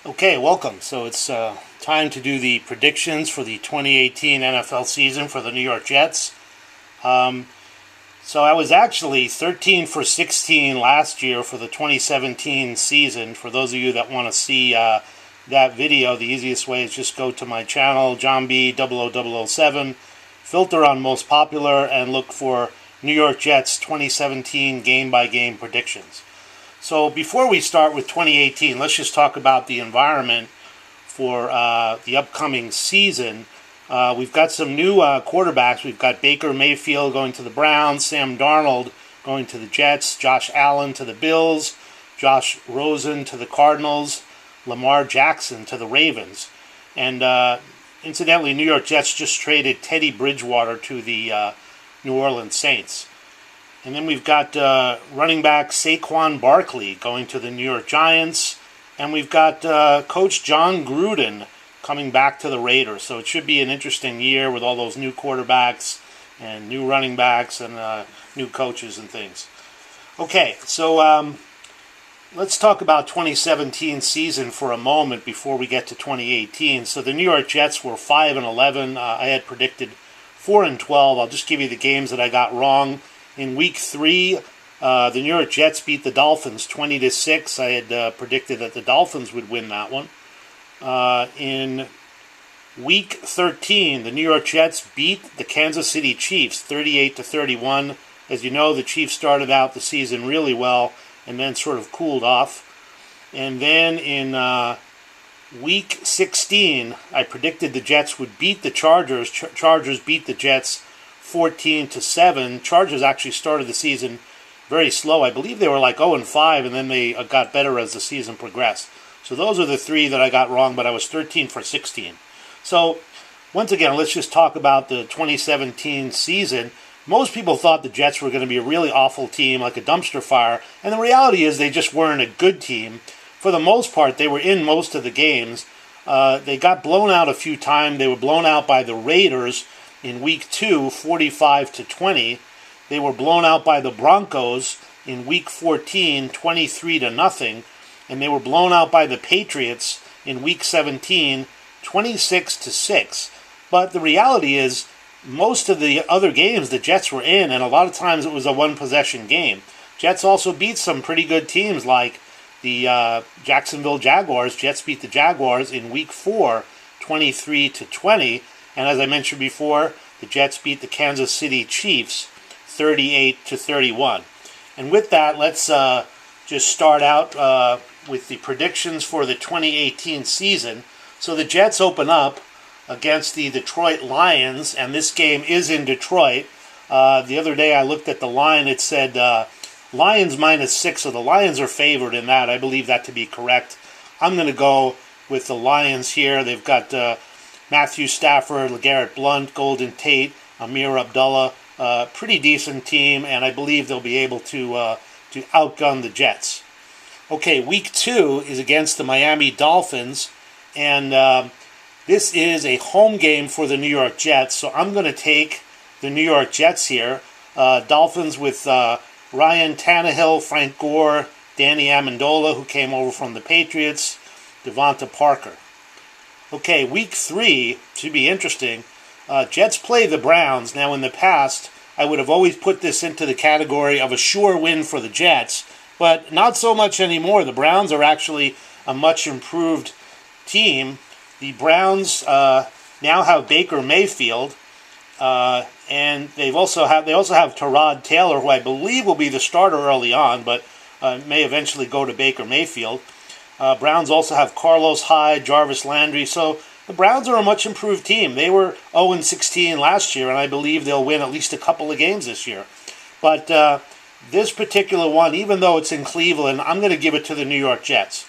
Okay, welcome. So it's time to do the predictions for the 2018 NFL season for the New York Jets. Um, so I was actually 13 for 16 last year for the 2017 season. For those of you that want to see that video, the easiest way is just go to my channel, John B 00007, filter on most popular, and look for New York Jets 2017 game-by-game predictions. So before we start with 2018, let's just talk about the environment for the upcoming season. We've got some new quarterbacks. We've got Baker Mayfield going to the Browns, Sam Darnold going to the Jets, Josh Allen to the Bills, Josh Rosen to the Cardinals, Lamar Jackson to the Ravens. And incidentally, New York Jets just traded Teddy Bridgewater to the New Orleans Saints. And then we've got running back Saquon Barkley going to the New York Giants. And we've got Coach John Gruden coming back to the Raiders. So it should be an interesting year with all those new quarterbacks and new running backs and new coaches and things. Okay, so let's talk about 2017 season for a moment before we get to 2018. So the New York Jets were 5-11. I had predicted 4-12. I'll just give you the games that I got wrong. In Week 3, the New York Jets beat the Dolphins 20-6. I had predicted that the Dolphins would win that one. In Week 13, the New York Jets beat the Kansas City Chiefs 38-31. As you know, the Chiefs started out the season really well and then sort of cooled off. And then in Week 16, I predicted the Jets would beat the Chargers. Chargers beat the Jets 14-7. Chargers actually started the season very slow. I believe they were like 0-5, and then they got better as the season progressed. So those are the three that I got wrong, but I was 13 for 16. So once again, let's just talk about the 2017 season. Most people thought the Jets were going to be a really awful team, like a dumpster fire, and the reality is they just weren't a good team. For the most part, they were in most of the games. They got blown out a few times. They were blown out by the Raiders in Week 2, 45-20. They were blown out by the Broncos in Week 14, 23-0. And they were blown out by the Patriots in Week 17, 26-6. But the reality is, most of the other games the Jets were in, and a lot of times it was a one-possession game. Jets also beat some pretty good teams like the Jacksonville Jaguars. Jets beat the Jaguars in Week 4, 23-20. And as I mentioned before, the Jets beat the Kansas City Chiefs 38-31. And with that, let's just start out with the predictions for the 2018 season. So the Jets open up against the Detroit Lions, and this game is in Detroit. The other day I looked at the line. It said Lions -6, so the Lions are favored in that. I believe that to be correct. I'm going to go with the Lions here. They've got Matthew Stafford, LeGarrette Blount, Golden Tate, Amir Abdullah, pretty decent team, and I believe they'll be able to outgun the Jets. Okay, Week 2 is against the Miami Dolphins, and this is a home game for the New York Jets, so I'm going to take the New York Jets here. Dolphins with Ryan Tannehill, Frank Gore, Danny Amendola, who came over from the Patriots, Devonta Parker. Okay, Week 3 should be interesting. Jets play the Browns. Now, in the past, I would have always put this into the category of a sure win for the Jets, but not so much anymore. The Browns are actually a much improved team. The Browns now have Baker Mayfield, and they also have Tyrod Taylor, who I believe will be the starter early on, but may eventually go to Baker Mayfield. Browns also have Carlos Hyde, Jarvis Landry. So the Browns are a much improved team. They were 0-16 last year, and I believe they'll win at least a couple of games this year. But this particular one, even though it's in Cleveland, I'm going to give it to the New York Jets.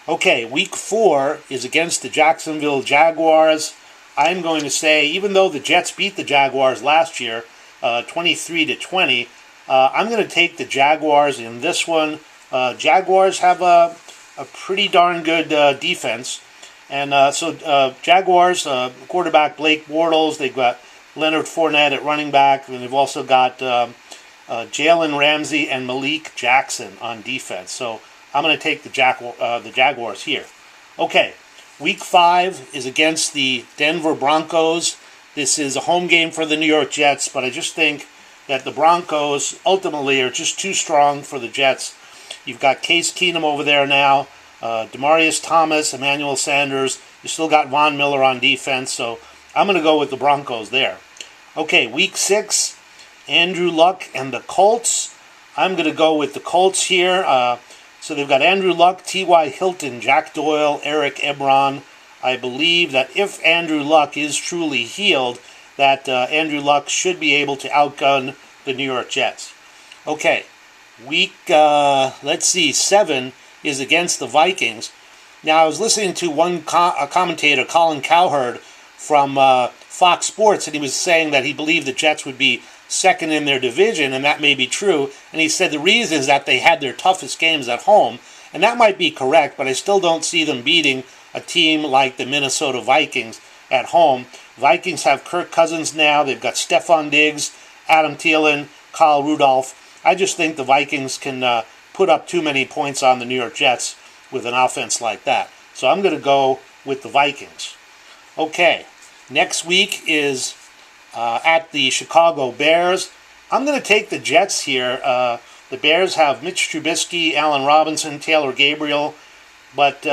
Okay, Week 4 is against the Jacksonville Jaguars. I'm going to say, even though the Jets beat the Jaguars last year, 23-20, I'm going to take the Jaguars in this one. Jaguars have a pretty darn good defense. And so Jaguars, quarterback Blake Bortles, they've got Leonard Fournette at running back, and they've also got Jalen Ramsey and Malik Jackson on defense. So I'm going to take the Jaguars here. Okay, week 5 is against the Denver Broncos. This is a home game for the New York Jets, but I just think that the Broncos ultimately are just too strong for the Jets. You've got Case Keenum over there now, Demaryius Thomas, Emmanuel Sanders. You still got Von Miller on defense, so I'm going to go with the Broncos there. Okay, week 6, Andrew Luck and the Colts. I'm going to go with the Colts here. So they've got Andrew Luck, T.Y. Hilton, Jack Doyle, Eric Ebron. I believe that if Andrew Luck is truly healed, that Andrew Luck should be able to outgun the New York Jets. Okay, week, 7 is against the Vikings. Now, I was listening to one commentator, Colin Cowherd, from Fox Sports, and he was saying that he believed the Jets would be second in their division, and that may be true. And he said the reason is that they had their toughest games at home, and that might be correct, but I still don't see them beating a team like the Minnesota Vikings at home. Vikings have Kirk Cousins now. They've got Stephon Diggs, Adam Thielen, Kyle Rudolph. I just think the Vikings can put up too many points on the New York Jets with an offense like that. So I'm going to go with the Vikings. Okay, next week is at the Chicago Bears. I'm going to take the Jets here. The Bears have Mitch Trubisky, Allen Robinson, Taylor Gabriel, but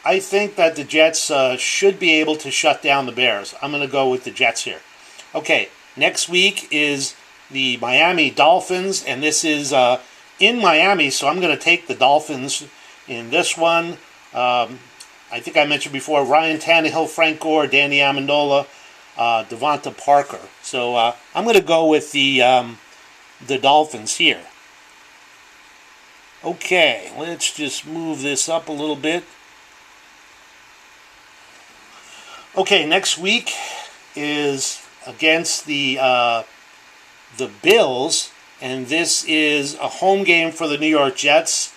I think that the Jets should be able to shut down the Bears. I'm going to go with the Jets here. Okay, next week is the Miami Dolphins, and this is in Miami, so I'm going to take the Dolphins in this one. I think I mentioned before, Ryan Tannehill, Frank Gore, Danny Amendola, Devonta Parker. So I'm going to go with the Dolphins here. Okay, let's just move this up a little bit. Okay, next week is against the Bills, and this is a home game for the New York Jets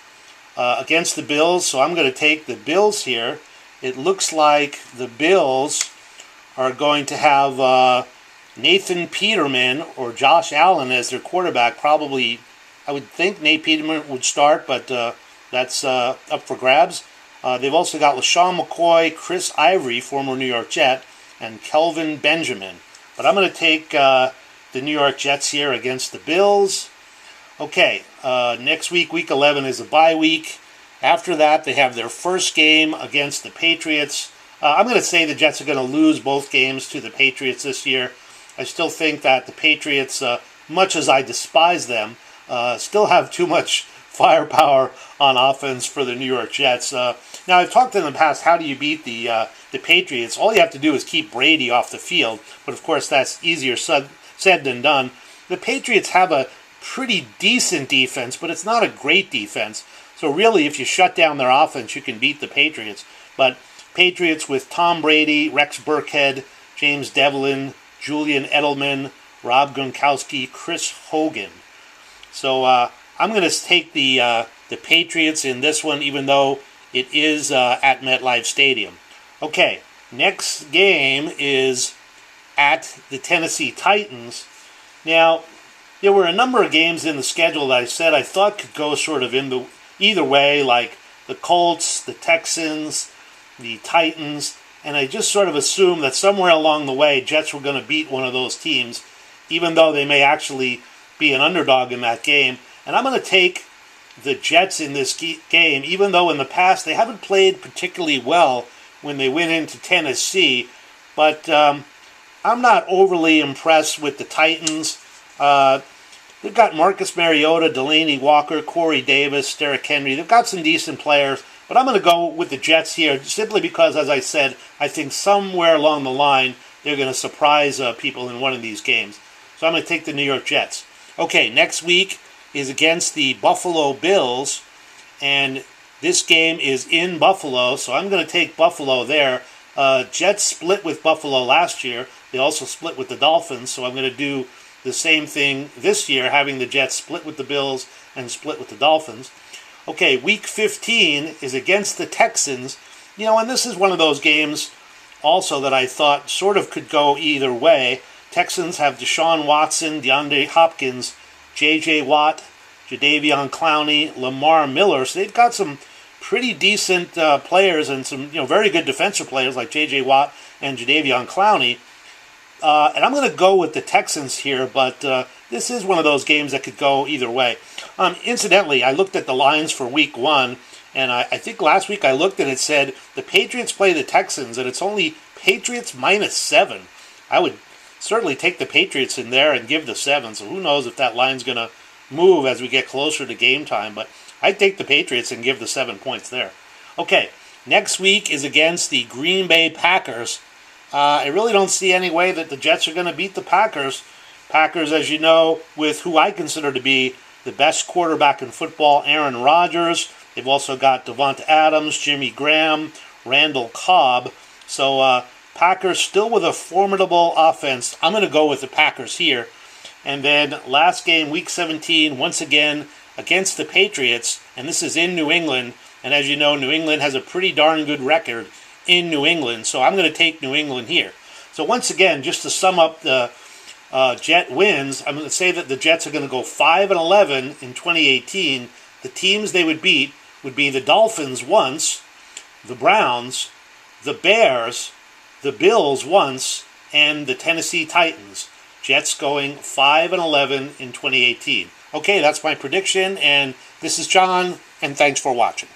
against the Bills. So I'm going to take the Bills here. It looks like the Bills are going to have Nathan Peterman or Josh Allen as their quarterback. Probably, I would think Nate Peterman would start, but that's up for grabs. They've also got LaShawn McCoy, Chris Ivory, former New York Jet, and Kelvin Benjamin. But I'm going to take the New York Jets here against the Bills. Okay, next week, week 11, is a bye week. After that, they have their first game against the Patriots. I'm going to say the Jets are going to lose both games to the Patriots this year. I still think that the Patriots, much as I despise them, still have too much firepower on offense for the New York Jets. Now, I've talked in the past, how do you beat the Patriots? All you have to do is keep Brady off the field, but of course that's easier said than done. The Patriots have a pretty decent defense, but it's not a great defense. So really, if you shut down their offense, you can beat the Patriots. But Patriots with Tom Brady, Rex Burkhead, James Devlin, Julian Edelman, Rob Gronkowski, Chris Hogan. So I'm going to take the Patriots in this one, even though it is at MetLife Stadium. Okay, next game is at the Tennessee Titans. Now, there were a number of games in the schedule that I said I thought could go sort of in either way, like the Colts, the Texans, the Titans, and I just sort of assumed that somewhere along the way, Jets were going to beat one of those teams, even though they may actually be an underdog in that game. And I'm going to take the Jets in this game, even though in the past they haven't played particularly well when they went into Tennessee. But I'm not overly impressed with the Titans. They've got Marcus Mariota, Delaney Walker, Corey Davis, Derrick Henry. They've got some decent players, but I'm going to go with the Jets here simply because, as I said, I think somewhere along the line they're going to surprise people in one of these games. So I'm going to take the New York Jets. Okay, next week is against the Buffalo Bills, and this game is in Buffalo, so I'm going to take Buffalo there. Jets split with Buffalo last year. They also split with the Dolphins, so I'm going to do the same thing this year, having the Jets split with the Bills and split with the Dolphins. Okay, week 15 is against the Texans. You know, and this is one of those games also that I thought sort of could go either way. Texans have Deshaun Watson, DeAndre Hopkins, J.J. Watt, Jadeveon Clowney, Lamar Miller. So they've got some pretty decent players and some very good defensive players like J.J. Watt and Jadeveon Clowney. And I'm going to go with the Texans here, but this is one of those games that could go either way. Incidentally, I looked at the lines for Week 1, and I think last week I looked and it said the Patriots play the Texans, and it's only Patriots -7. I would certainly take the Patriots in there and give the 7, so who knows if that line's going to move as we get closer to game time, but I'd take the Patriots and give the 7 points there. Okay, next week is against the Green Bay Packers. I really don't see any way that the Jets are going to beat the Packers. Packers, as you know, with who I consider to be the best quarterback in football, Aaron Rodgers. They've also got Devonta Adams, Jimmy Graham, Randall Cobb. So Packers still with a formidable offense. I'm going to go with the Packers here. And then last game, Week 17, once again against the Patriots. And this is in New England. And as you know, New England has a pretty darn good record in New England. So I'm going to take New England here. So once again, just to sum up the Jet wins, I'm going to say that the Jets are going to go 5-11 in 2018. The teams they would beat would be the Dolphins once, the Browns, the Bears, the Bills once, and the Tennessee Titans. Jets going 5-11 in 2018. Okay, that's my prediction, and this is John, and thanks for watching.